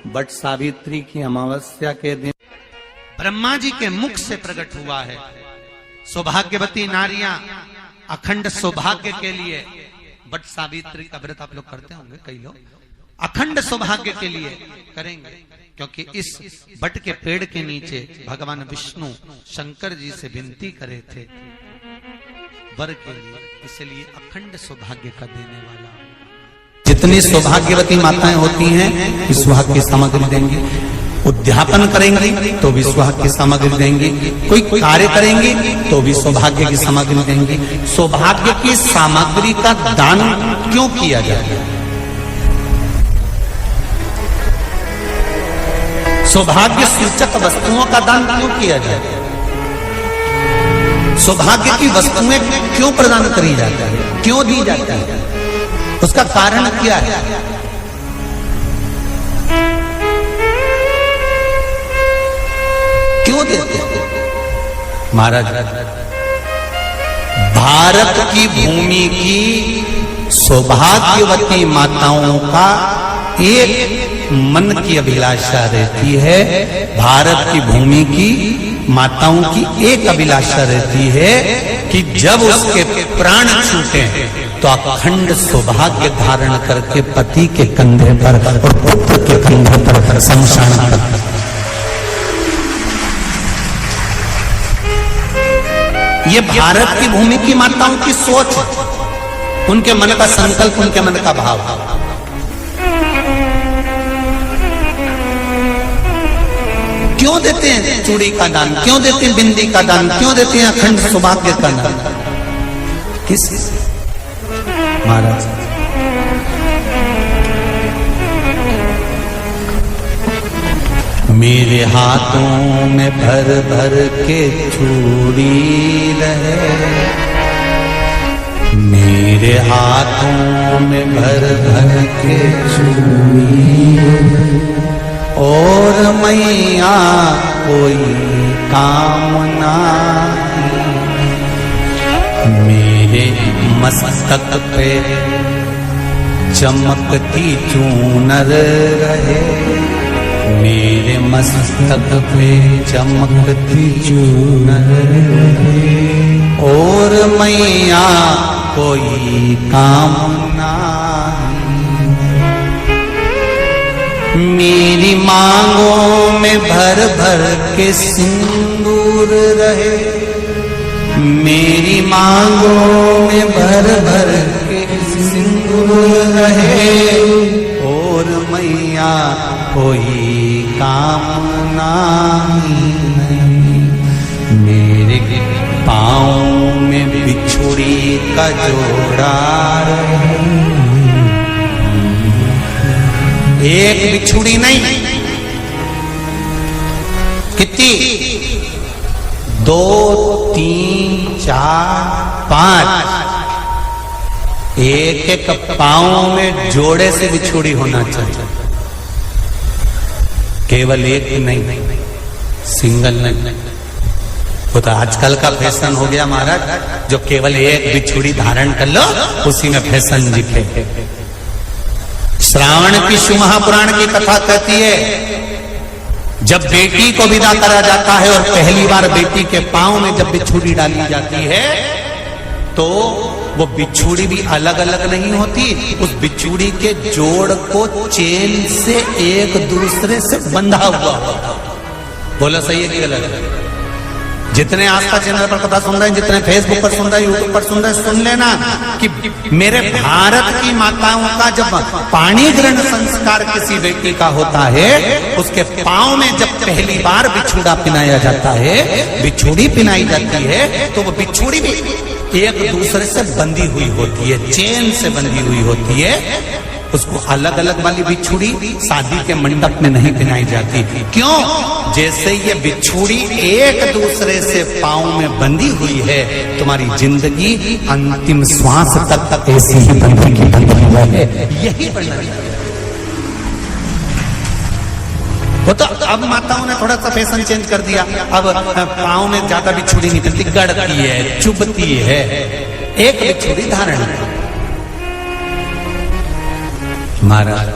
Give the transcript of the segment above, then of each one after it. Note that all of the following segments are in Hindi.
बट सावित्री की अमावस्या के दिन ब्रह्मा जी के मुख से प्रकट हुआ है। सौभाग्यवती नारियां अखंड सौभाग्य के लिए बट सावित्री का व्रत आप लोग करते होंगे, कई लोग अखंड सौभाग्य के लिए करेंगे, क्योंकि इस बट के पेड़ के नीचे भगवान विष्णु शंकर जी से विनती करे थे वर के लिए, इसलिए अखंड सौभाग्य का देने वाला। जितनी सौभाग्यवती माताएं होती हैं विश्वास की सामग्री देंगी, उद्यापन करेंगी तो भी सुहाग की सामग्री देंगी, कोई कार्य करेंगी तो भी सौभाग्य की सामग्री देंगी। सौभाग्य की सामग्री का दान क्यों किया जाता है? सौभाग्य सूचक वस्तुओं का दान क्यों किया जाता है? सौभाग्य की वस्तुएं क्यों प्रदान करी जाती है, क्यों दी जाती है? उसका कारण क्या है? क्यों देते हैं? महाराज, भारत की भूमि की सौभाग्यवती माताओं का एक मन की अभिलाषा रहती है, भारत की भूमि की माताओं की एक अभिलाषा रहती है कि जब उसके प्राण छूटे तो अखंड सौभाग्य धारण करके पति के कंधे पर और पुत्र के कंधे पर शमशान पर। ये भारत की भूमि की माताओं की सोच, उनके मन का संकल्प, उनके मन का भाव। क्यों देते हैं चूड़ी का दान, क्यों देते हैं बिंदी का दान, क्यों देते हैं अखंड सौभाग्य का दान? किस महाराज? मेरे हाथों में भर भर के चूड़ी रहे, मेरे हाथों में भर भर के चूड़ी, और मैया कोई कामना मेरे मस्तक पे चमकती चूनर रहे, मेरे मस्तक पे चमकती चूनर रहे, और मैया कोई कामना मेरी मांगों में भर भर के सिंदूर रहे, मेरी मांगों में भर भर के सिंदूर रहे, और मैया कोई कामना नहीं, मेरे पाँव में बिछुड़ी का जोड़ा रहे, एक बिछुड़ी नहीं, कितनी? 2, 3, 4, 5, एक एक पांव में जोड़े से बिछुड़ी होना चाहिए, केवल एक नहीं, सिंगल नहीं। वो तो आजकल का फैशन हो गया महाराज, जो केवल एक बिछुड़ी धारण कर लो उसी में फैशन दिखे। श्रावण की शिव महापुराण की कथा कहती है, जब बेटी को विदा करा जाता है और पहली बार बेटी के पांव में जब बिछुड़ी डाली जाती है तो वो बिछुड़ी भी अलग अलग नहीं होती, उस बिछुड़ी के जोड़ को चेन से एक दूसरे से बंधा हुआ होता। बोला सही है कि गलत? जितने आस्था चैनल पर कथा सुन रहे हैं, जितने फेसबुक पर सुन रहे हैं, यूट्यूब पर सुन रहे हैं, सुन लेना कि मेरे भारत की माताओं का जब पाणी ग्रहण संस्कार किसी व्यक्ति का होता है, उसके पांव में जब पहली बार बिछुड़ा पिनाया जाता है, बिछुड़ी पिनाई जाती है, तो वो बिछुड़ी भी एक दूसरे से बंधी हुई होती है, चेन से बंधी हुई होती है। उसको अलग अलग वाली बिछुड़ी शादी के मंडप में नहीं पहनाई जाती। क्यों? जैसे ये बिछुड़ी एक दूसरे से पांव में बंधी हुई है, तुम्हारी जिंदगी अंतिम श्वास तक ऐसी ही बंधी है, यही बंधन है। वो तो अब माताओं ने थोड़ा सा फैशन चेंज कर दिया, अब पांव में ज्यादा बिछुड़ी नहीं पहनती, गड़ती है, चुभती है, एक बिछुड़ी धारण। महाराज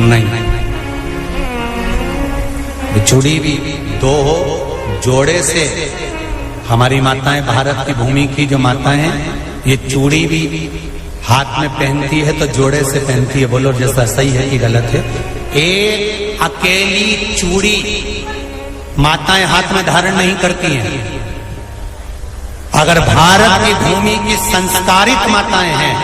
नहीं। चूड़ी भी दो हो, जोड़े से। हमारी माताएं, भारत की भूमि की जो माताएं हैं, ये चूड़ी भी हाथ में पहनती है तो जोड़े से पहनती है। बोलो जैसा सही है कि गलत है? एक अकेली चूड़ी माताएं हाथ में धारण नहीं करती हैं। अगर भारत की भूमि की संस्कारित माताएं हैं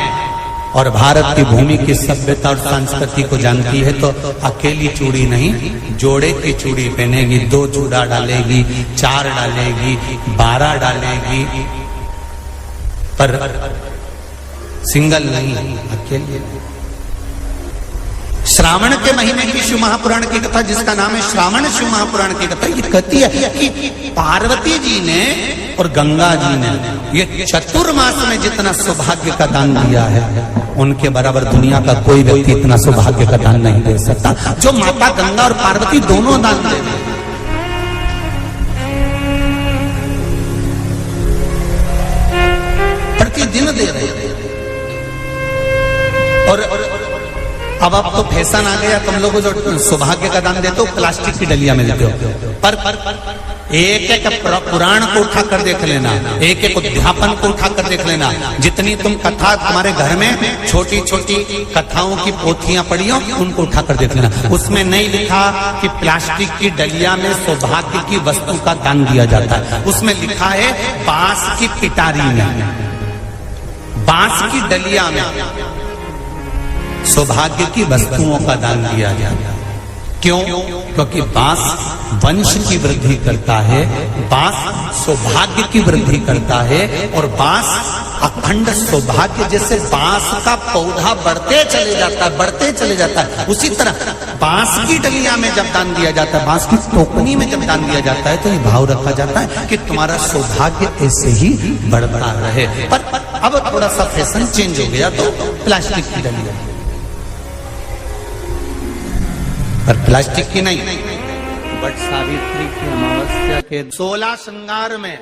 और भारत की भूमि की सभ्यता और संस्कृति को जानती है तो अकेली चूड़ी नहीं, जोड़े की चूड़ी पहनेगी। 2 चूड़ा डालेगी, 4 डालेगी, 12 डालेगी, पर सिंगल नहीं, अकेले। श्रावण के महीने की शिव महापुराण की कथा, जिसका नाम है श्रावण शिव महापुराण की कथा, ये कहती है कि पार्वती जी ने और गंगा जी ने ये चतुर्मास में जितना सौभाग्य का दान दिया है, उनके बराबर दुनिया का कोई व्यक्ति इतना सौभाग्य का दान नहीं दे सकता जो माता गंगा और पार्वती दोनों दान दे। प्रतिदिन दे रहे थे। और अब तो फैशन आ गया, तुम लोगों जो सौभाग्य का दान देते हो प्लास्टिक की डलिया में देते हो। पर एक एक पुराण को उठा कर देख लेना, एक एक उद्यापन को उठा कर देख लेना। जितनी तुम कथा तुम्हारे घर में छोटी छोटी कथाओं की पोथियां पड़ी हो, उनको उठा कर देख लेना। उसमें नहीं लिखा कि प्लास्टिक की डलिया में सौभाग्य की वस्तु का दान दिया जाता है। उसमें लिखा है बांस की पिटारी में, बांस की डलिया में सौभाग्य की वस्तुओं का दान दिया जाता है। क्यों? क्योंकि बांस वंश की वृद्धि करता है, बांस सौभाग्य की वृद्धि करता है, और बांस अखंड सौभाग्य। जैसे बांस का पौधा बढ़ते चले जाता है, बढ़ते चले जाता है, उसी तरह बांस की डलिया में जब दान दिया जाता है, बांस की टोकनी में जब दान दिया जाता है, तो ये भाव रखा जाता है कि तुम्हारा सौभाग्य ऐसे ही बढ़ता रहे। पर अब थोड़ा सा फैशन चेंज हो गया तो प्लास्टिक की डलिया, पर प्लास्टिक की नहीं। बट सावित्री की अमावस्या के 16 श्रृंगार में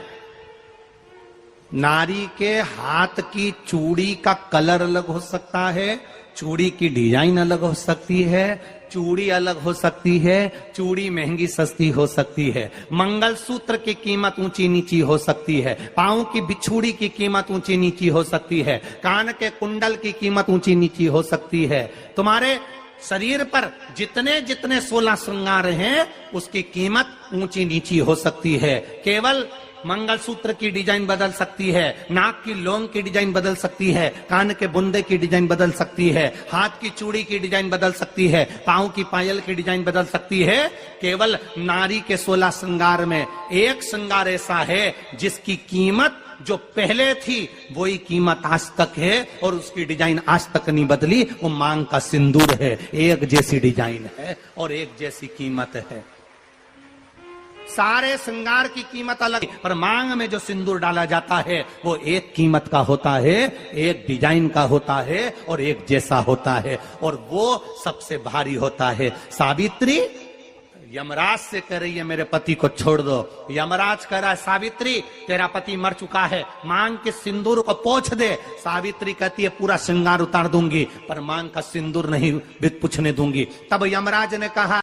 नारी के हाथ की चूड़ी का कलर अलग हो सकता है, चूड़ी की डिजाइन अलग हो सकती है, चूड़ी अलग हो सकती है, चूड़ी महंगी सस्ती हो सकती है, मंगलसूत्र की कीमत ऊंची नीची हो सकती है, पांव की बिछुड़ी की कीमत ऊंची नीची हो सकती है, कान के कुंडल की कीमत ऊंची नीची हो सकती है। तुम्हारे शरीर पर जितने जितने 16 श्रृंगार हैं, उसकी कीमत ऊंची नीची हो सकती है। केवल मंगलसूत्र की डिजाइन बदल सकती है, नाक की लौंग की डिजाइन बदल सकती है, कान के बुंदे की डिजाइन बदल सकती है, हाथ की चूड़ी की डिजाइन बदल सकती है, पांव की पायल की डिजाइन बदल सकती है। केवल नारी के 16 श्रृंगार में एक श्रृंगार ऐसा है जिसकी कीमत जो पहले थी वही कीमत आज तक है, और उसकी डिजाइन आज तक नहीं बदली। वो मांग का सिंदूर है। एक जैसी डिजाइन है और एक जैसी कीमत है। सारे श्रृंगार की कीमत अलग, पर मांग में जो सिंदूर डाला जाता है वो एक कीमत का होता है, एक डिजाइन का होता है और एक जैसा होता है, और वो सबसे भारी होता है। सावित्री यमराज से कह रही है मेरे पति को छोड़ दो। यमराज कह रहा है सावित्री तेरा पति मर चुका है, मांग के सिंदूर को पोंछ दे। सावित्री कहती है पूरा श्रृंगार उतार दूंगी, पर मांग का सिंदूर नहीं पूछने दूंगी। तब यमराज ने कहा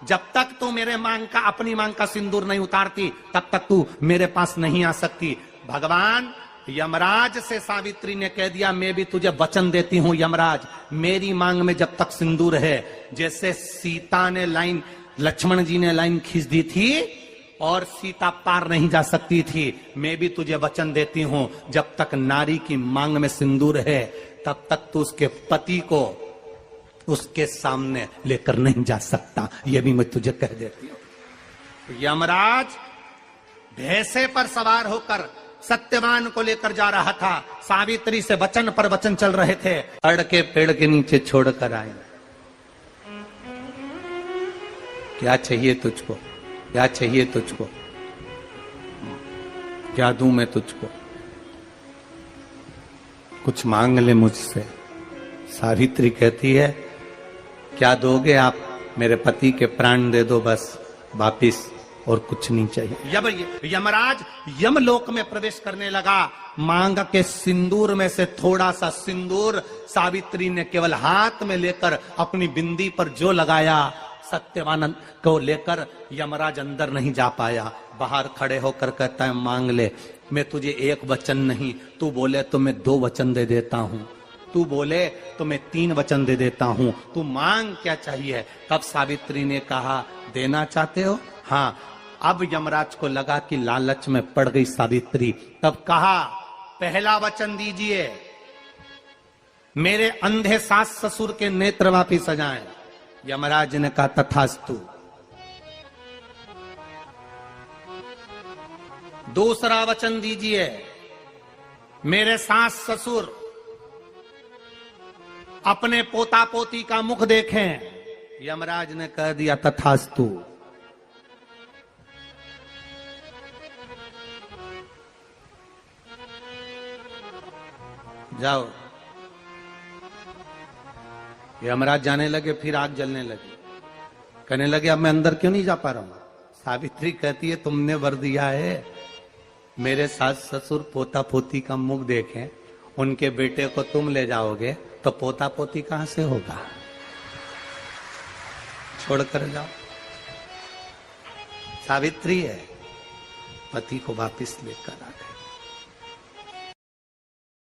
जब तक तू मेरे मांग का, अपनी मांग का सिंदूर नहीं उतारती, तब तक तू मेरे पास नहीं आ सकती। भगवान यमराज से सावित्री ने कह दिया मैं भी तुझे वचन देती हूं यमराज, मेरी मांग में जब तक सिंदूर है। जैसे सीता ने लाइन, लक्ष्मण जी ने लाइन खींच दी थी और सीता पार नहीं जा सकती थी, मैं भी तुझे वचन देती हूं जब तक नारी की मांग में सिंदूर है तब तक तू उसके पति को उसके सामने लेकर नहीं जा सकता। यह भी मैं तुझे कह देती हूं। यमराज भैंसे पर सवार होकर सत्यवान को लेकर जा रहा था, सावित्री से वचन पर वचन चल रहे थे। अड़ के पेड़ के नीचे छोड़कर आए। क्या चाहिए तुझको, क्या चाहिए तुझको, क्या दूं मैं तुझको, कुछ मांग ले मुझसे। सावित्री कहती है क्या दोगे आप? मेरे पति के प्राण दे दो बस वापिस, और कुछ नहीं चाहिए। जब यमराज यमलोक में प्रवेश करने लगा मांग के सिंदूर में से थोड़ा सा सिंदूर सावित्री ने केवल हाथ में लेकर अपनी बिंदी पर जो लगाया, सत्यवानंद को लेकर यमराज अंदर नहीं जा पाया। बाहर खड़े होकर कहता है मांग ले, मैं तुझे एक वचन नहीं, तू बोले तो मैं 2 वचन दे देता हूं, तू बोले तो मैं 3 वचन दे देता हूं, तू मांग क्या चाहिए। तब सावित्री ने कहा देना चाहते हो? हाँ। अब यमराज को लगा कि लालच में पड़ गई सावित्री। तब कहा पहला वचन दीजिए, मेरे अंधे सास ससुर के नेत्र वापिस आ जाएं। यमराज ने कहा तथास्तु। दूसरा वचन दीजिए, मेरे सास ससुर अपने पोता पोती का मुख देखें। यमराज ने कह दिया तथास्तु। जाओ। यमराज जाने लगे, फिर आग जलने लगी। कहने लगे अब मैं अंदर क्यों नहीं जा पा रहा हूं। सावित्री कहती है तुमने वर दिया है, मेरे सास ससुर पोता पोती का मुख देखें, उनके बेटे को तुम ले जाओगे तो पोता पोती कहां से होगा, छोड़कर जाओ। सावित्री है, पति को वापिस लेकर आ गए।